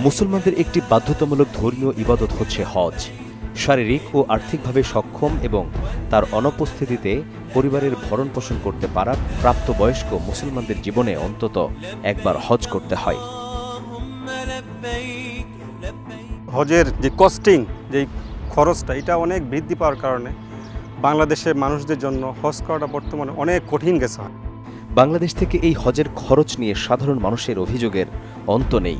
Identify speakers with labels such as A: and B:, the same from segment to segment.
A: মুসলমানদের একটি বাধ্যতামূলক ধর্মীয় ইবাদত হচ্ছে হজ। শারীরিক ও আর্থিকভাবে সক্ষম এবং তার অনুপস্থিতিতে পরিবারের ভরণ পোষণ করতে পারা প্রাপ্তবয়স্ক মুসলমানদের জীবনে অন্তত একবার হজ করতে হয়।
B: হজের যে কস্টিং, যে খরচটা, এটা অনেক বৃদ্ধি পাওয়ার কারণে বাংলাদেশের মানুষদের জন্য হজ করাটা বর্তমানে অনেক কঠিন গেছে।
A: বাংলাদেশ থেকে এই হজের খরচ নিয়ে সাধারণ মানুষের অভিযোগের অন্ত নেই।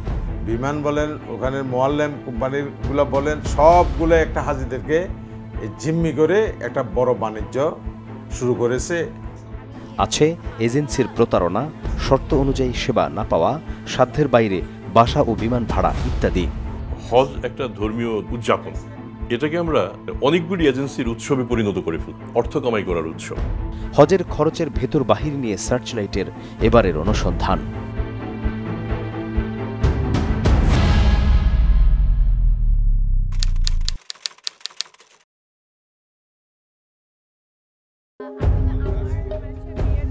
C: বিমান বলেন, ওখানের মোয়াল্লেম কোম্পানিগুলো বলেন, সবগুলো একটা হাজিদেরকে জিম্মি করে একটা বড় বাণিজ্য শুরু করেছে।
A: আছে এজেন্সির প্রতারণা, শর্ত অনুযায়ী সেবা না পাওয়া, সাধ্যের বাইরে বাসা ও বিমান ভাড়া ইত্যাদি।
D: হজ একটা ধর্মীয় উদযাপন, এটাকে আমরা অনেকগুলি এজেন্সির উৎসবে পরিণত করে ফেলি, অর্থ কামাই করার উৎসব।
A: হজের খরচের ভেতর বাহির নিয়ে সার্চলাইটের এবারের অনুসন্ধান।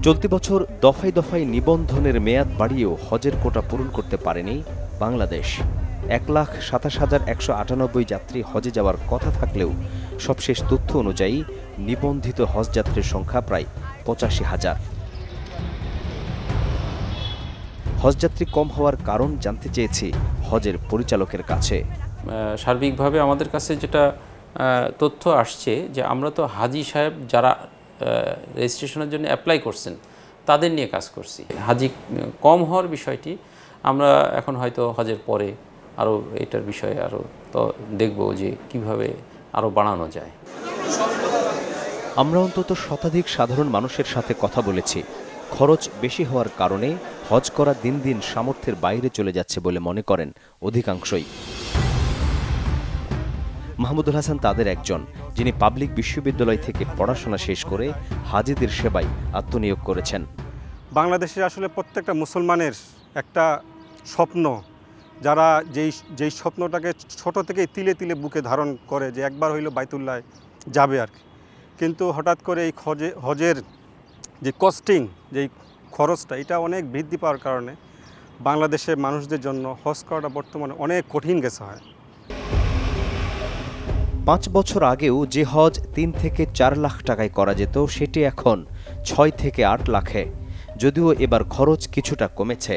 A: চলতি বছর দফায় দফায় নিবন্ধনের মেয়াদ বাড়িয়েও হজের কোটা পূরণ করতে পারেনি বাংলাদেশ। 1,27,198 যাত্রী হজে যাওয়ার কথা থাকলেও সবশেষ তথ্য অনুযায়ী নিবন্ধিত হজযাত্রীর সংখ্যা প্রায় 85,000। হজযাত্রী কম হওয়ার কারণ জানতে চেয়েছি হজের পরিচালকের কাছে।
E: সার্বিকভাবে আমাদের কাছে যেটা তথ্য আসছে যে আমরা তো হাজি সাহেব যারা রেজিস্ট্রেশনের জন্য অ্যাপ্লাই করছেন তাদের নিয়ে কাজ করছি। হাজি কম হওয়ার বিষয়টি আমরা এখন হয়তো হজের পরে আরও এটার বিষয়ে আরও তো দেখব যে কিভাবে আরও বাড়ানো যায়।
A: আমরা অন্তত শতাধিক সাধারণ মানুষের সাথে কথা বলেছি। খরচ বেশি হওয়ার কারণে হজ করা দিন দিন সামর্থ্যের বাইরে চলে যাচ্ছে বলে মনে করেন অধিকাংশই। মাহমুদুল হাসান তাদের একজন, যিনি পাবলিক বিশ্ববিদ্যালয় থেকে পড়াশোনা শেষ করে হাজিদের সেবায় আত্মনিয়োগ করেছেন।
B: বাংলাদেশে আসলে প্রত্যেকটা মুসলমানের একটা স্বপ্ন, যারা যেই স্বপ্নটাকে ছোট থেকেই তিলে তিলে বুকে ধারণ করে যে একবার হইল বাইতুল্লাহ যাবে আর কি। কিন্তু হঠাৎ করে এই হজের যে কস্টিং, যেই খরচটা, এটা অনেক বৃদ্ধি পাওয়ার কারণে বাংলাদেশের মানুষদের জন্য হজ করাটা বর্তমানে অনেক কঠিন গেছে হয়।
A: 5 বছর আগেও যে হজ 3 থেকে 4 লাখ টাকায় করা যেত, সেটি এখন 6 থেকে 8 লাখে। যদিও এবার খরচ কিছুটা কমেছে,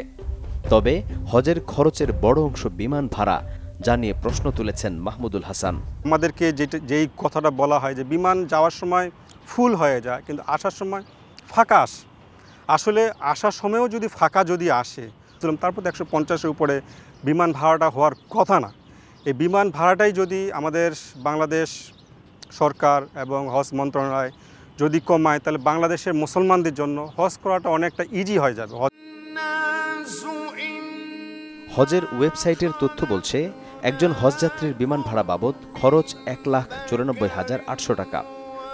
A: তবে হজের খরচের বড় অংশ বিমান ভাড়া, যা নিয়ে প্রশ্ন তুলেছেন মাহমুদুল হাসান।
B: আমাদেরকে যেই কথাটা বলা হয় যে বিমান যাওয়ার সময় ফুল হয়ে যায় কিন্তু আসার সময় ফাঁকা আসে। আসলে আসার সময়ও যদি ফাঁকা আসে, তারপর 150-এর উপরে বিমান ভাড়াটা হওয়ার কথা না। এই বিমান ভাড়াটাই যদি আমাদের বাংলাদেশ সরকার এবং হজ মন্ত্রণালয় যদি কমায়, তাহলে বাংলাদেশের মুসলমানদের জন্য হজ করাটা অনেকটা ইজি হয়ে যাবে।
A: হজের ওয়েবসাইটের তথ্য বলছে, একজন হজযাত্রীর বিমান ভাড়া বাবদ খরচ 1,94,800 টাকা।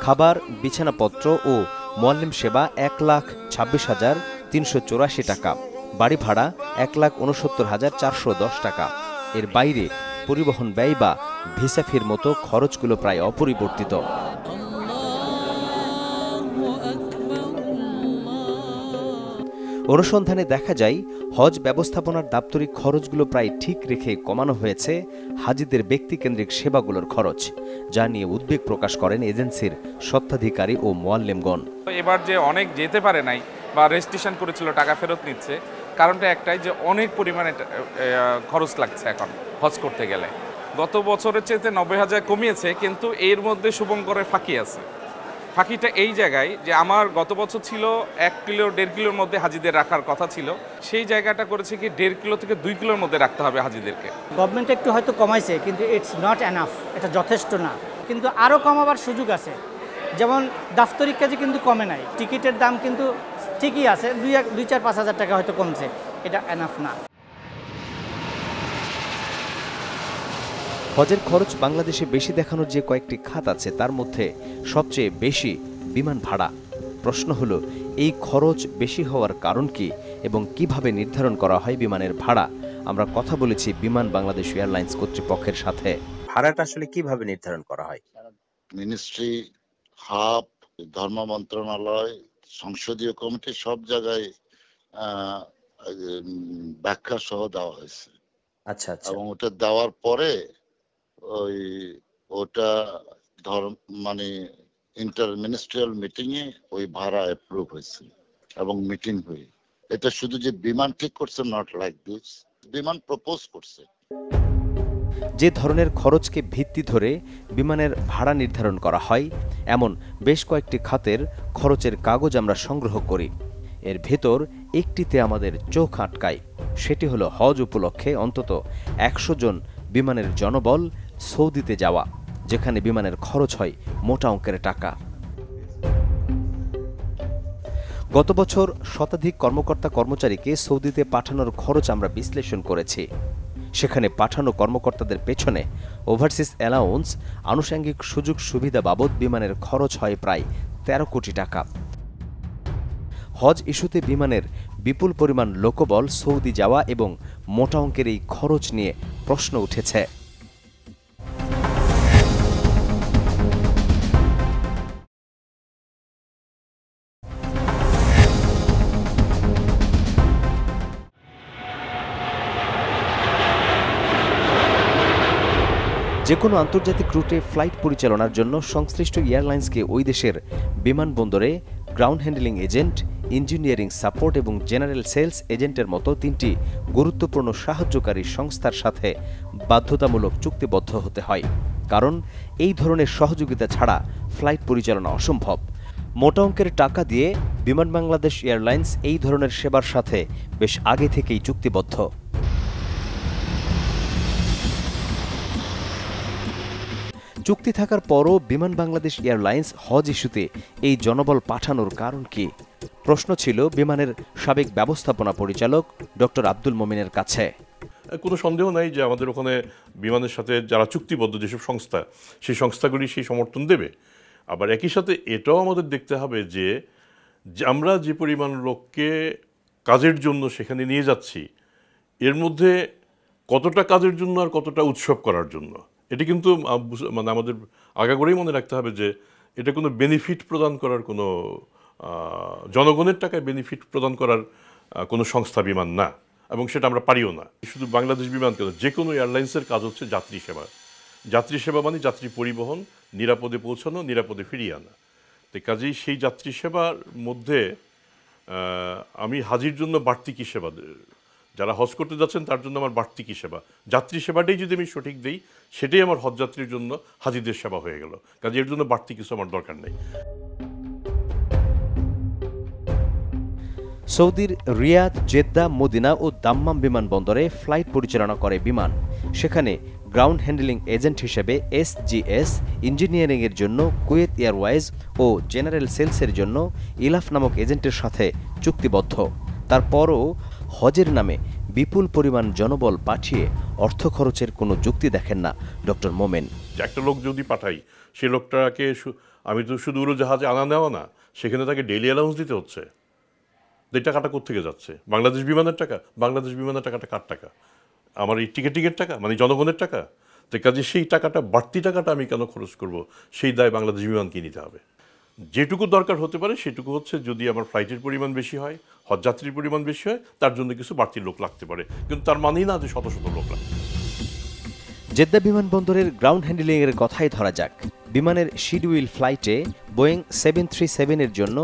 A: খাবার, বিছানাপত্র ও মোয়াল্লিম সেবা 1,26,384 টাকা। বাড়ি ভাড়া 1,69,410 টাকা। এর বাইরে পরিবহন ব্যয় বা ভিসা ফির মতো খরচগুলো প্রায় অপরিবর্তিত। অনুসন্ধানে দেখা যায়, হজ ব্যবস্থাপনার দাপ্তরিক খরচগুলো প্রায় ঠিক রেখে কমানো হয়েছে হাজিদের ব্যক্তিকেন্দ্রিক সেবাগুলোর খরচ, যা নিয়ে উদ্বেগ প্রকাশ করেন এজেন্সির স্বত্বাধিকারী ও মোয়াল্লেমগণ।
F: এবার যে অনেক যেতে পারে নাই বা রেজিস্ট্রেশন করেছিল টাকা ফেরত নিচ্ছে, কারণটা একটাই যে অনেক পরিমাণে খরচ লাগছে এখন হজ করতে গেলে। গত বছরের চেয়ে 90,000 কমিয়েছে, কিন্তু এর মধ্যে শুভঙ্করের ফাঁকি আছে। ফাঁকিটা এই জায়গায় যে আমার গত বছর ছিল 1 কিলো 1.5 কিলোর মধ্যে হাজিদের রাখার কথা ছিল, সেই জায়গাটা করেছে কি 1.5 কিলো থেকে 2 কিলোর মধ্যে রাখতে হবে হাজিদেরকে।
G: গভর্নমেন্ট একটু হয়তো কমাইছে, কিন্তু ইটস নট এনাফ, এটা যথেষ্ট না। কিন্তু আরও কমাবার সুযোগ আছে। যেমন দাপ্তরিক কাজে কিন্তু কমে নাই, টিকিটের দাম কিন্তু ঠিকই আছে, 2-4-5 হাজার টাকা হয়তো কমছে, এটা এনাফ না।
A: হজের খরচ বাংলাদেশে বেশি দেখানোর যে কয়েকটি খাত আছে, তার মধ্যে সবচেয়ে বেশি বিমান ভাড়া। প্রশ্ন হলো, এই খরচ বেশি হওয়ার কারণ কি এবং কিভাবে নির্ধারণ করা হয় বিমানের ভাড়া? আমরা কথা বলেছি বিমান বাংলাদেশ এয়ারলাইন্স কর্তৃপক্ষের সাথে।
H: ভাড়াটা আসলে কিভাবে নির্ধারণ করা হয়?
I: মিনিস্ট্রি, হাব, ধর্ম মন্ত্রণালয়, সংসদীয় কমিটি, সব জায়গায় ব্যাখ্যা সহ দেওয়া হয়েছে।
H: আচ্ছা আচ্ছা।
I: এবং ওটা দেওয়ার পরে ওই ওটা মানে ইন্টার মিনিস্ট্রিয়াল মিটিং এ ওই ভাড়া অ্যাপ্রুভ হয়েছে এবং মিটিং হয়ে, এটা শুধু যে বিমান ঠিক করছে, নট লাইক দিস, বিমান প্রপোজ করছে।
A: যে ধরনের খরচকে ভিত্তি ধরে বিমানের ভাড়া নির্ধারণ করা হয়, এমন বেশ কয়েকটি খাতের খরচের কাগজ আমরা সংগ্রহ করি। এর ভেতর একটিতে আমাদের চোখ আটকায়, সেটি হলো হজ উপলক্ষে অন্তত ১০০ জন বিমানের জনবল সৌদিতে যাওয়া, যেখানে বিমানের খরচ হয় মোটা অঙ্কের টাকা। গত বছর শতাধিক কর্মকর্তা কর্মচারীকে সৌদিতে পাঠানোর খরচ আমরা বিশ্লেষণ করেছি। সেখানে পাঠানো কর্মকর্তাদের পেছনে ওভারসিজ অ্যালাউন্স, আনুষঙ্গিক সুযোগ সুবিধা বাবদ বিমানের খরচ হয় প্রায় ১৩ কোটি টাকা। হজ ইস্যুতে বিমানের বিপুল পরিমাণ লোকবল সৌদি যাওয়া এবং মোটা অঙ্কের এই খরচ নিয়ে প্রশ্ন উঠেছে। যে কোনো আন্তর্জাতিক রুটে ফ্লাইট পরিচালনার জন্য সংশ্লিষ্ট এয়ারলাইন্সকে ওই দেশের বিমানবন্দরে ground handling agent, engineering support এবং জেনারেল সেলস এজেন্টের মতো ৩টি গুরুত্বপূর্ণ সাহায্যকারী সংস্থার সাথে বাধ্যতামূলক চুক্তিবদ্ধ হতে হয়, কারণ এই ধরনের সহযোগিতা ছাড়া ফ্লাইট পরিচালনা অসম্ভব। মোটা অঙ্কের টাকা দিয়ে বিমান বাংলাদেশ এয়ারলাইন্স এই ধরনের সেবার সাথে বেশ আগে থেকেই চুক্তিবদ্ধ। চুক্তি থাকার পরও বিমান বাংলাদেশ এয়ারলাইন্স হজ ইস্যুতে এই জনবল পাঠানোর কারণ কি? প্রশ্ন ছিল বিমানের সাবেক ব্যবস্থাপনা পরিচালক ডক্টর আব্দুল মোমিনের কাছে।
D: কোনো সন্দেহ নাই যে আমাদের ওখানে বিমানের সাথে যারা চুক্তিবদ্ধ যেসব সংস্থা, সেই সংস্থাগুলি সেই সমর্থন দেবে। আবার একই সাথে এটাও আমাদের দেখতে হবে যে আমরা যে পরিমাণ লোককে কাজের জন্য সেখানে নিয়ে যাচ্ছি, এর মধ্যে কতটা কাজের জন্য আর কতটা উৎসব করার জন্য, এটা কিন্তু মানে আমাদের আগাগোড়াই মনে রাখতে হবে যে এটা কোনো বেনিফিট প্রদান করার কোনো জনগণের টাকায় বেনিফিট প্রদান করার কোনো সংস্থা বিমান না, এবং সেটা আমরা পারিও না। শুধু বাংলাদেশ বিমান কেন, যে কোনো এয়ারলাইন্সের কাজ হচ্ছে যাত্রী সেবা। যাত্রী সেবা মানে যাত্রী পরিবহন, নিরাপদে পৌঁছানো, নিরাপদে ফিরিয়ে আনা। তো কাজেই সেই যাত্রী সেবার মধ্যে আমি হাজির জন্য বাড়তি কী সেবা, যারা হজ করতে যাচ্ছেন তার জন্য আমার বাড়তি কী সেবা, যাত্রী সেবাটাই যদি আমি সঠিক দিই, সেটাই আমার হজ যাত্রীর জন্য হাজিদের সেবা হয়ে গেল। কাজে এর জন্য বাড়তি কিছু আমার দরকার নেই।
A: সৌদির Riyad, Jeddah, Medina oh Dammam বিমানবন্দরে ফ্লাইট পরিচালনা করে বিমান। সেখানে গ্রাউন্ড হ্যান্ডলিং এজেন্ট হিসেবে এসজিএস, ইঞ্জিনিয়ারিংয়ের জন্য কুয়েত এয়ারওয়েজ ও জেনারেল সেলসের জন্য ইলাফ নামক এজেন্টের সাথে চুক্তিবদ্ধ। তারপরও হজের নামে বিপুল পরিমাণ জনবল পাঠিয়ে অর্থ খরচের কোনো যুক্তি দেখেন না ডক্টর মোমেন।
D: একটা লোক যদি পাঠাই, সেই লোকটাকে আমি তো শুধু উড়োজাহাজে আনা নেওয়া না, সেখানে তাকে ডেইলি অ্যালাউন্স দিতে হচ্ছে। এই টাকাটা কোত্থেকে যাচ্ছে? বাংলাদেশ বিমানের টাকা। বাংলাদেশ বিমানের টাকাটা কার টাকা? আমার এই টিকেটের টাকা, মানে জনগণের টাকা। তো কাজে সেই টাকাটা, বাড়তি টাকাটা আমি কেন খরচ করব? সেই দায় বাংলাদেশ বিমানকে নিতে হবে। যেটুকু দরকার হতে পারে সেটুকু হচ্ছে, যদি আমার ফ্লাইটের পরিমাণ বেশি হয়, হজযাত্রীর পরিমাণ বেশি হয়, তার জন্য কিছু বাড়তি লোক লাগতে পারে, কিন্তু তার মানেই না যে শত শত লোক লাগবে।
A: জেদ্দা বিমানবন্দরের গ্রাউন্ড হ্যান্ডলিংয়ের কথাই ধরা যাক। বিমানের শিডিউল ফ্লাইটে বোয়িং 737-এর জন্য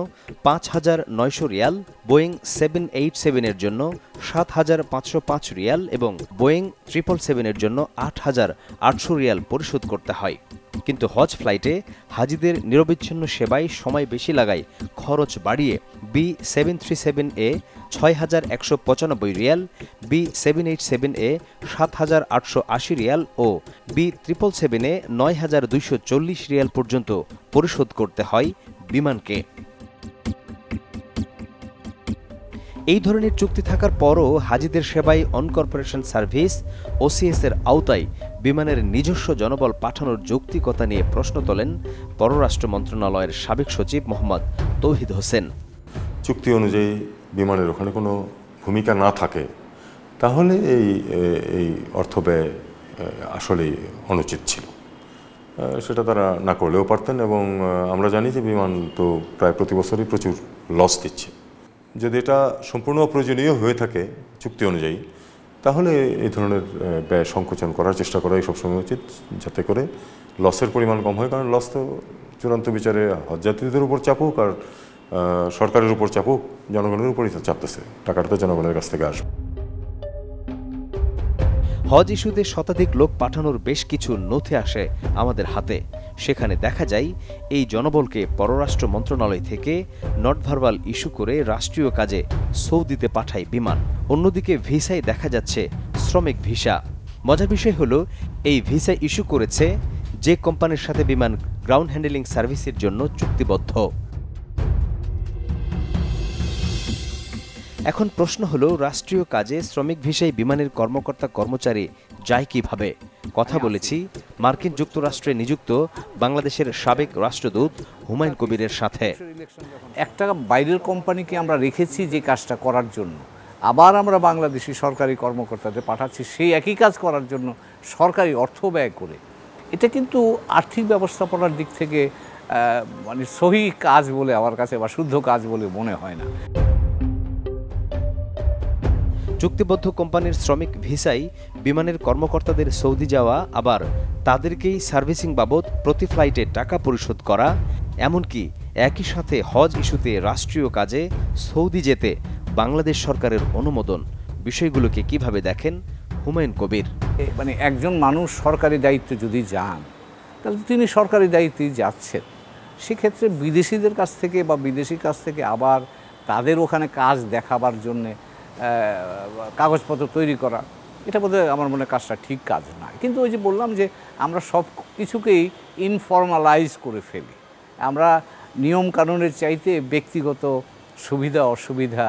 A: ৫,৯০০ রিয়াল, বোয়িং 787-এর জন্য ৭,৫০৫ রিয়াল এবং বোয়িং 777-এর জন্য ৮,৮০০ রিয়াল পরিশোধ করতে হয়। কিন্তু হজ ফ্লাইটে হাজিদের নিরবিচ্ছিন্ন সেবায় সময় বেশি লাগায় খরচ বাড়িয়ে B737-এ ৬,১৯৫ রিয়াল, B787-এ ৭,৮৮০ রিয়াল ও B777-এ ৯,২৪০ রিয়াল পর্যন্ত পরিশোধ করতে হয় বিমানকে। এই ধরনের চুক্তি থাকার পরও হাজিদের সেবায় অনকর্পোরেশন সার্ভিস ওসিএস-এর আওতায় বিমানের নিজস্ব জনবল পাঠানোর যৌক্তিকতা নিয়ে প্রশ্ন তোলেন পররাষ্ট্র মন্ত্রণালয়ের সাবেক সচিব মোহাম্মদ তৌহিদ হোসেন।
J: চুক্তি অনুযায়ী বিমানের ওখানে কোনো ভূমিকা না থাকে, তাহলে এই অর্থ ব্যয় আসলেই অনুচিত ছিল। সেটা তারা না করলেও পারতেন, এবং আমরা জানি যে বিমান তো প্রায় প্রতি বছরই প্রচুর লস দিচ্ছে। যদি এটা সম্পূর্ণ অপ্রয়োজনীয় হয়ে থাকে চুক্তি অনুযায়ী, তাহলে এই ধরনের ব্যয় সংকোচন করার চেষ্টা করাই সবসময় উচিত, যাতে করে লসের পরিমাণ কম হয়। কারণ লস তো চূড়ান্ত বিচারে হজযাত্রীদের উপর চাপুক আর সরকারের উপর চাপুক, জনগণের উপরই তো চাপতেছে, টাকাটা তো জনগণের কাছ থেকে আসবে।
A: হজ ইস্যুতে শতাধিক লোক পাঠানোর বেশ কিছু নথি আসে আমাদের হাতে। সেখানে দেখা যায় এই জনবলকে পররাষ্ট্র মন্ত্রণালয় থেকে নট ভার্বাল ইস্যু করে রাষ্ট্রীয় কাজে সৌদিতে পাঠায় বিমান। অন্যদিকে ভিসায় দেখা যাচ্ছে শ্রমিক ভিসা। মজার বিষয় হলো, এই ভিসা ইস্যু করেছে যে কোম্পানির সাথে বিমান গ্রাউন্ড হ্যান্ডেলিং সার্ভিসের জন্য চুক্তিবদ্ধ। এখন প্রশ্ন হলো, রাষ্ট্রীয় কাজে শ্রমিক ভিসায় বিমানের কর্মকর্তা কর্মচারী যায় কিভাবে? কথা বলেছি মার্কিন যুক্তরাষ্ট্রে নিযুক্ত বাংলাদেশের সাবেক রাষ্ট্রদূত হুমায়ুন কবিরের সাথে।
K: একটা বাইরের কোম্পানিকে আমরা রেখেছি যে কাজটা করার জন্য, আবার আমরা বাংলাদেশি সরকারি কর্মকর্তাদের পাঠাচ্ছি সেই একই কাজ করার জন্য সরকারি অর্থ ব্যয় করে। এটা কিন্তু আর্থিক ব্যবস্থাপনার দিক থেকে মানে সহি কাজ বলে আমার কাছে, বা শুদ্ধ কাজ বলে মনে হয় না।
A: চুক্তিবদ্ধ কোম্পানির শ্রমিক ভিসায় বিমানের কর্মকর্তাদের সৌদি যাওয়া, আবার তাদেরকেই সার্ভিসিং বাবদ প্রতি ফ্লাইটে টাকা পরিশোধ করা, এমনকি একই সাথে হজ ইস্যুতে রাষ্ট্রীয় কাজে সৌদি যেতে বাংলাদেশ সরকারের অনুমোদন, বিষয়গুলোকে কিভাবে দেখেন হুমায়ুন কবির?
K: মানে একজন মানুষ সরকারি দায়িত্বে যদি যান, তাহলে তিনি সরকারি দায়িত্বেই যাচ্ছেন। সেক্ষেত্রে বিদেশিদের কাছ থেকে বা বিদেশির কাছ থেকে আবার তাদের ওখানে কাজ দেখাবার জন্যে কাগজপত্র তৈরি করা, এটা বোধহয় আমার মনে কাজটা ঠিক কাজ না। কিন্তু ওই যে বললাম যে আমরা সব কিছুকেই ইনফর্মালাইজ করে ফেলি, আমরা নিয়ম কানুনের চাইতে ব্যক্তিগত সুবিধা অসুবিধা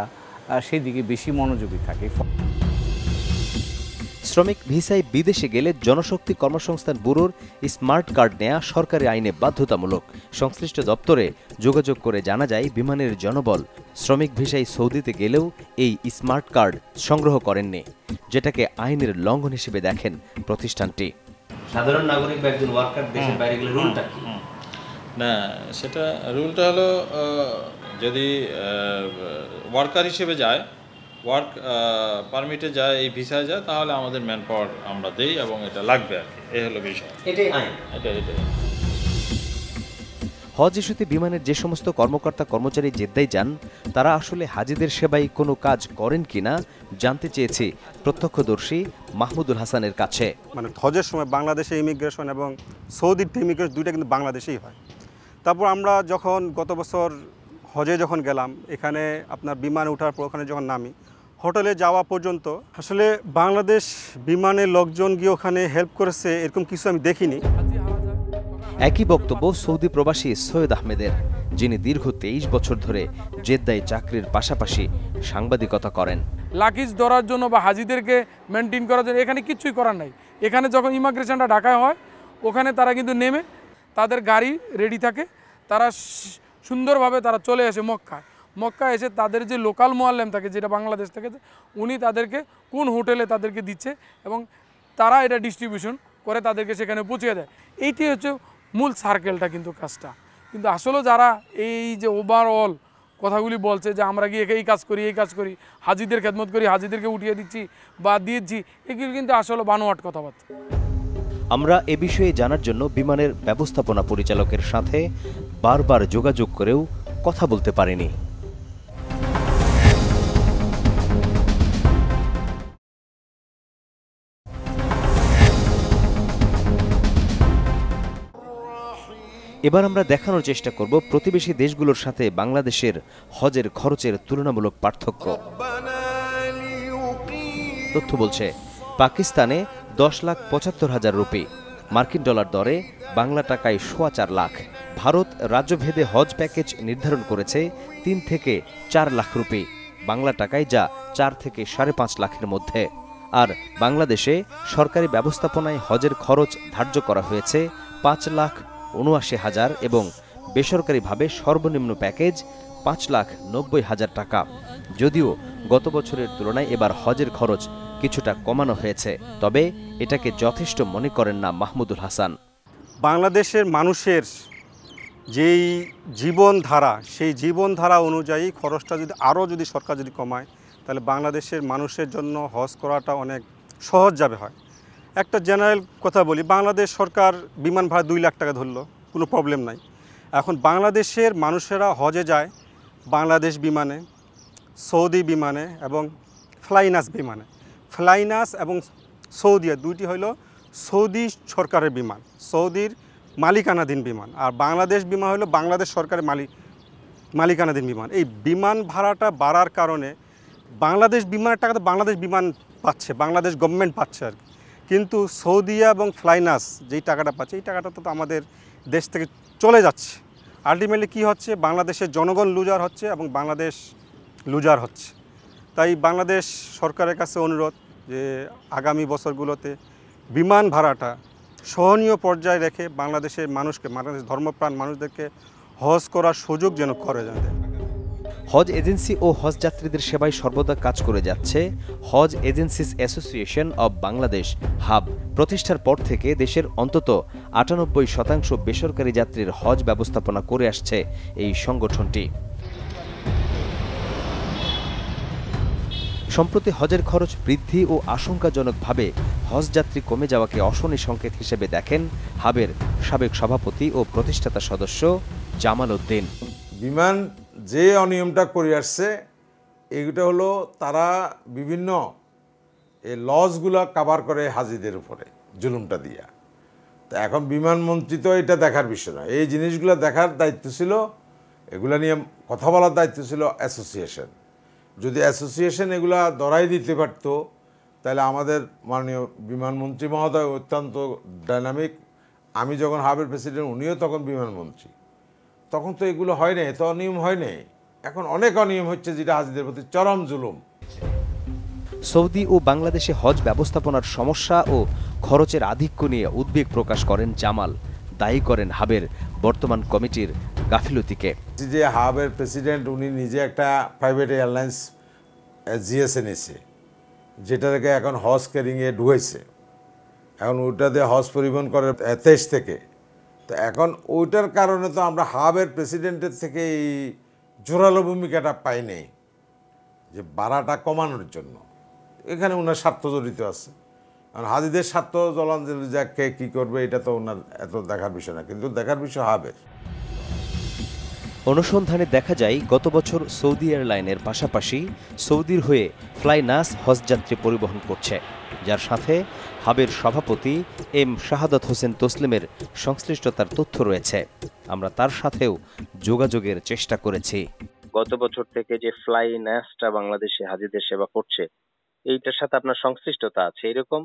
K: সেই দিকে বেশি মনোযোগী থাকি।
A: শ্রমিক ভিসায় বিদেশে গেলে জনশক্তি কর্মসংস্থান ব্যুরোর স্মার্ট কার্ড নেওয়া সরকারি আইনে বাধ্যতামূলক। সংশ্লিষ্ট দপ্তরে যোগাযোগ করে জানা যায়, বিমানের জনবল শ্রমিক ভিসায় সৌদিতে গেলেও এই স্মার্ট কার্ড সংগ্রহ করেননি, যেটাকে আইনের লঙ্ঘন হিসেবে দেখেন প্রতিষ্ঠানটি।
L: সাধারণ নাগরিক বা একজন ওয়ার্কার দেশের বাইরে গেলে রুলটা কি?
M: না, সেটা রুলটা হলো যদি ওয়ার্কার হিসেবে যায়, ওয়ার্ক পারমিটে যায়, এই ভিসায় যায়, তাহলে আমাদের ম্যান পাওয়ার আমরা দেই এবং এটা লাগবে আর কি, এই হলো বিষয়।
L: এটাই আইন।
M: এটাই
A: হজ ইস্যুতে বিমানের যে সমস্ত কর্মকর্তা কর্মচারী জেদ্দায় যান, তারা আসলে হাজিদের সেবায় কোনো কাজ করেন কিনা জানতে চেয়েছি প্রত্যক্ষদর্শী মাহমুদুল হাসানের কাছে।
B: মানে হজের সময় বাংলাদেশে ইমিগ্রেশন এবং সৌদির ইমিগ্রেশন দুইটা কিন্তু বাংলাদেশেই হয়। তারপর আমরা যখন গত বছর হজে যখন গেলাম, এখানে আপনার বিমানে ওঠার পর ওখানে যখন নামি, হোটেলে যাওয়া পর্যন্ত আসলে বাংলাদেশ বিমানের লোকজন গিয়ে ওখানে হেল্প করেছে এরকম কিছু আমি দেখিনি।
A: একই বক্তব্য সৌদি প্রবাসী সৈয়দ আহমেদের, যিনি দীর্ঘ 23 বছর ধরে জেদ্দায় চাকরির পাশাপাশি সাংবাদিকতা করেন।
N: লাগেজ ধরার জন্য বা হাজিদেরকে মেনটেন করার জন্য এখানে কিছুই করার নাই। এখানে যখন ইমিগ্রেশনটা ঢাকায় হয়, ওখানে তারা কিন্তু নেমে তাদের গাড়ি রেডি থাকে, তারা সুন্দরভাবে তারা চলে আসে মক্কায় এসে তাদের যে লোকাল মোয়াল্লেম থাকে, যেটা বাংলাদেশ থেকে, উনি তাদেরকে কোন হোটেলে তাদেরকে দিচ্ছে এবং তারা এটা ডিস্ট্রিবিউশন করে তাদেরকে সেখানে পৌঁছে দেয়। এইটি হচ্ছে মূল সার্কেলটা কিন্তু কাজটা। কিন্তু আসলে যারা এই যে ওভারঅল কথাগুলি বলছে যে আমরা গিয়ে এই কাজ করি, হাজিদের খেদমত করি, হাজিদেরকে উঠিয়ে দিচ্ছি বা দিয়েছি, এগুলো কিন্তু আসলে বানোয়াট কথাবার্তা।
A: আমরা এ বিষয়ে জানার জন্য বিমানের ব্যবস্থাপনা পরিচালকের সাথে বারবার যোগাযোগ করেও কথা বলতে পারিনি। এবার আমরা দেখানোর চেষ্টা করব প্রতিবেশী দেশগুলোর সাথে বাংলাদেশের হজের খরচের তুলনামূলক পার্থক্য। তথ্য বলছে, পাকিস্তানে 10,75,000 রুপি, মার্কিন ডলার দরে বাংলা টাকায় 4.25 লাখ। ভারত রাজ্যভেদে হজ প্যাকেজ নির্ধারণ করেছে 3 থেকে 4 লাখ রুপি, বাংলা টাকায় যা 4 থেকে 5.5 লাখের মধ্যে। আর বাংলাদেশে সরকারি ব্যবস্থাপনায় হজের খরচ ধার্য করা হয়েছে 5,79,000 এবং বেসরকারিভাবে সর্বনিম্ন প্যাকেজ 5,90,000 টাকা। যদিও গত বছরের তুলনায় এবার হজের খরচ কিছুটা কমানো হয়েছে, তবে এটাকে যথেষ্ট মনে করেন না মাহমুদুল হাসান।
B: বাংলাদেশের মানুষের যেই জীবনধারা, সেই জীবনধারা অনুযায়ী খরচটা যদি আরও যদি সরকার যদি কমায়, তাহলে বাংলাদেশের মানুষের জন্য হজ করাটা অনেক সহজ যাবে হয়। একটা জেনারেল কথা বলি, বাংলাদেশ সরকার বিমান ভাড়া 2 লাখ টাকা ধরলো, কোনো প্রবলেম নাই। এখন বাংলাদেশের মানুষেরা হজে যায় বাংলাদেশ বিমানে, সৌদি বিমানে এবং ফ্লাইনাস বিমানে। ফ্লাইনাস এবং সৌদিয়া দুইটি হইল সৌদি সরকারের বিমান, সৌদির মালিকানাধীন বিমান, আর বাংলাদেশ বিমান হলো বাংলাদেশ সরকারের মালিকানাধীন বিমান। এই বিমান ভাড়াটা বাড়ার কারণে বাংলাদেশ বিমানের টাকা তো বাংলাদেশ বিমান পাচ্ছে, বাংলাদেশ গভর্নমেন্ট পাচ্ছে আর কি, কিন্তু সৌদিয়া এবং ফ্লাইনাস যেই টাকাটা পাচ্ছে এই টাকাটা তো আমাদের দেশ থেকে চলে যাচ্ছে। আলটিমেটলি কী হচ্ছে, বাংলাদেশের জনগণ লুজার হচ্ছে এবং বাংলাদেশ লুজার হচ্ছে। তাই বাংলাদেশ সরকারের কাছে অনুরোধ যে আগামী বছরগুলোতে বিমান ভাড়াটা সহনীয় পর্যায়ে রেখে বাংলাদেশের মানুষকে, বাংলাদেশ ধর্মপ্রাণ মানুষদেরকে হজ করার সুযোগ যেন করে যায়।
A: হজ এজেন্সি ও হজ যাত্রীদের সেবায় সর্বদা কাজ করে যাচ্ছে Hajj agencies association of Bangladesh HAAB. প্রতিষ্ঠার পর থেকে দেশের অন্তত ৯৮% বেসরকারি যাত্রীর হজ ব্যবস্থাপনা করে আসছে এই সংগঠনটি। সম্প্রতি হজের খরচ বৃদ্ধি ও আশঙ্কাজনকভাবে হজযাত্রী কমে যাওয়াকে অশনি সংকেত হিসেবে দেখেন হাবের সাবেক সভাপতি ও প্রতিষ্ঠাতা সদস্য জামাল উদ্দিন।
C: বিমান যে অনিয়মটা করে আসছে এইটা হলো তারা বিভিন্ন এই লসগুলো কাভার করে হাজিদের উপরে জুলুমটা দিয়া। তো এখন বিমানমন্ত্রী তো এটা দেখার বিষয় না, এই জিনিসগুলো দেখার দায়িত্ব ছিল, এগুলা নিয়ে কথা বলার দায়িত্ব ছিল অ্যাসোসিয়েশন। যদি অ্যাসোসিয়েশন এগুলা ধরাই দিতে পারত তাহলে আমাদের মাননীয় বিমানমন্ত্রী মহোদয় অত্যন্ত ডাইনামিক, আমি যখন হাবের প্রেসিডেন্ট উনিও তখন বিমানমন্ত্রী, তখন তো এগুলো হয় নাই, এত অনিয়ম হয় নাই। এখন অনেক অনিয়ম হচ্ছে যেটা হাজিদের প্রতি চরম জুলুম।
A: সৌদি ও বাংলাদেশে হজ ব্যবস্থাপনার সমস্যা ও খরচের আধিক্য নিয়ে উদ্বেগ প্রকাশ করেন জামাল, দায়ী করেন হাবের বর্তমান কমিটির গাফিলতিকে।
C: যে হাবের প্রেসিডেন্ট উনি নিজে একটা প্রাইভেট এয়ারলাইন্স জিএসএ নিয়েছে, যেটাকে এখন হজ ক্যারিংয়ে ঢুকেছে, এখন ওইটাতে হজ পরিবহন করে 23 থেকে। তো এখন ওইটার কারণে তো আমরা হাবের প্রেসিডেন্টের থেকে এই জোরালো ভূমিকাটা পাই নাই যে ভাড়াটা কমানোর জন্য। এখানে ওনার স্বার্থ জড়িত আছে, কারণ হাজিদের স্বার্থ জলাঞ্জলি যাকে কী করবে এটা তো ওনার এত দেখার বিষয় না, কিন্তু দেখার বিষয় হাবের।
A: অনুসন্ধানে দেখা যায় গত বছর সৌদি এয়ারলাইনের পাশাপাশি সৌদির হয়ে ফ্লাইনাস হজযাত্রী পরিবহন করছে, যার সাথে হাবের সভাপতি এম শাহাদাত হোসেন তসলিমের সংশ্লিষ্টতার তথ্য রয়েছে। আমরা তার সাথেও যোগাযোগের চেষ্টা করেছি।
H: গত বছর থেকে যে ফ্লাইনাসটা বাংলাদেশে হাজিদের সেবা করছে এইটার সাথে আপনার সংশ্লিষ্টতা আছে এরকম,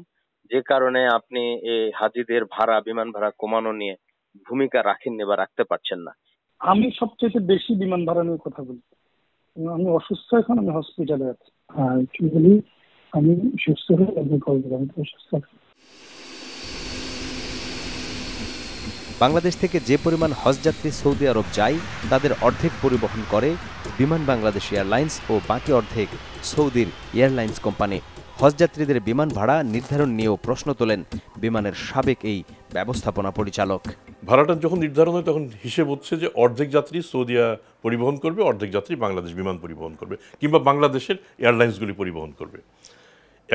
H: যে কারণে আপনি এই হাজিদের ভাড়া, বিমান ভাড়া কমানো নিয়ে ভূমিকা রাখেননি বা রাখতে পারছেন না?
O: আমি সবচেয়ে বেশি বিমান ভাড়া নিয়ে কথা বলি। আমি অসুস্থ, এখন আমি হসপিটালে আছি। অ্যাকচুয়ালি আমি সুস্থ হয়ে আমি কল দিলাম, আমি অসুস্থ আছি।
A: বাংলাদেশ থেকে যে পরিমাণ হজযাত্রী সৌদি আরব যায় তাদের অর্ধেক পরিবহন করে বিমান বাংলাদেশ এয়ারলাইন্স ও বাকি অর্ধেক সৌদির এয়ারলাইন্স কোম্পানি। হজযাত্রীদের বিমান ভাড়া নির্ধারণ নিয়েও প্রশ্ন তোলেন বিমানের সাবেক এই ব্যবস্থাপনা পরিচালক।
D: ভাড়াটা যখন নির্ধারণ হয় তখন হিসেব হচ্ছে যে অর্ধেক যাত্রী সৌদিয়া পরিবহন করবে, অর্ধেক যাত্রী বাংলাদেশ বিমান পরিবহন করবে কিংবা বাংলাদেশের এয়ারলাইন্সগুলি পরিবহন করবে।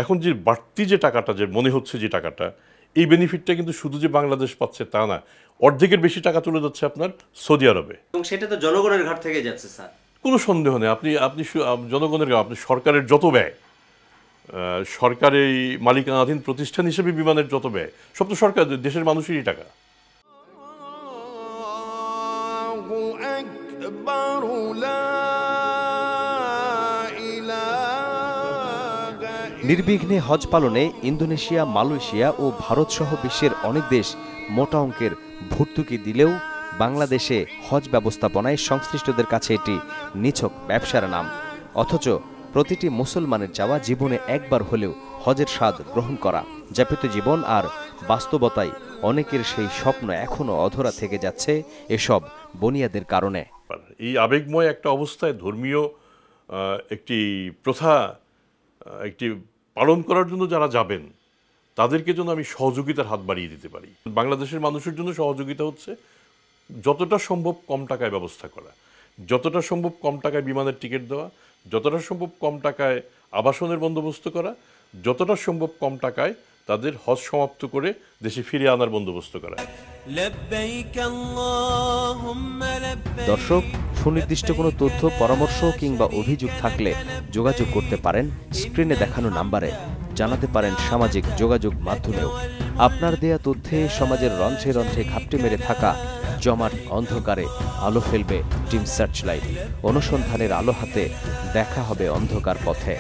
D: এখন যে বাড়তি যে টাকাটা, যে মনে হচ্ছে যে টাকাটা, এই বেনিফিটটা কিন্তু শুধু যে বাংলাদেশ পাচ্ছে তা না, অর্ধেকের বেশি টাকা চলে যাচ্ছে আপনার সৌদি আরবে,
L: এবং সেটা তো জনগণের ঘাট থেকে যাচ্ছে স্যার।
D: কোনো সন্দেহ নেই। আপনি জনগণের, আপনি সরকারের যত ব্যয়, সরকারি মালিকানাধীন প্রতিষ্ঠান হিসেবে বিমানের যত ব্যয়, সব তো সরকার, দেশের মানুষেরই টাকা।
A: নির্বিঘ্নে হজ পালনে ইন্দোনেশিয়া, মালয়েশিয়া ও ভারত সহ বিশ্বের অনেক দেশ মোটা অঙ্কের ভর্তুকি দিলেও বাংলাদেশে হজ ব্যবস্থাপনায় সংশ্লিষ্টদের কাছে এটি নিছক ব্যবসার নাম। অথচ প্রতিটি মুসলমানের চাওয়া জীবনে একবার হলেও হজের স্বাদ গ্রহণ করা। যাপিত জীবন আর বাস্তবতায় অনেকের সেই স্বপ্ন এখনও অধরা থেকে যাচ্ছে এসব বনিয়াদের কারণে।
D: এই আবেগময় একটা অবস্থায় ধর্মীয় একটি প্রথা একটি পালন করার জন্য যারা যাবেন তাদেরকে যেন আমি সহযোগিতার হাত বাড়িয়ে দিতে পারি। বাংলাদেশের মানুষের জন্য সহযোগিতা হচ্ছে যতটা সম্ভব কম টাকায় ব্যবস্থা করা, যতটা সম্ভব কম টাকায় বিমানের টিকিট দেওয়া, যতটা সম্ভব কম টাকায় আবাসনের বন্দোবস্ত করা, যতটা সম্ভব কম টাকায় তাদের হজ সমাপ্ত করে দেশে ফিরে আনার বন্দোবস্ত করা।
A: দর্শক, সুনির্দিষ্ট কোনো তথ্য, পরামর্শ কিংবা অভিযোগ থাকলে যোগাযোগ করতে পারেন স্ক্রিনে দেখানো নাম্বারে, জানাতে পারেন সামাজিক যোগাযোগ মাধ্যমেও। আপনার দেয়া তথ্যে সমাজের রন্ধ্রে রন্ধ্রে ঘাপটি মেরে থাকা জমাট অন্ধকারে আলো ফেলবে টিম সার্চলাইট। অনুসন্ধানের আলো হাতে দেখা হবে অন্ধকার পথে।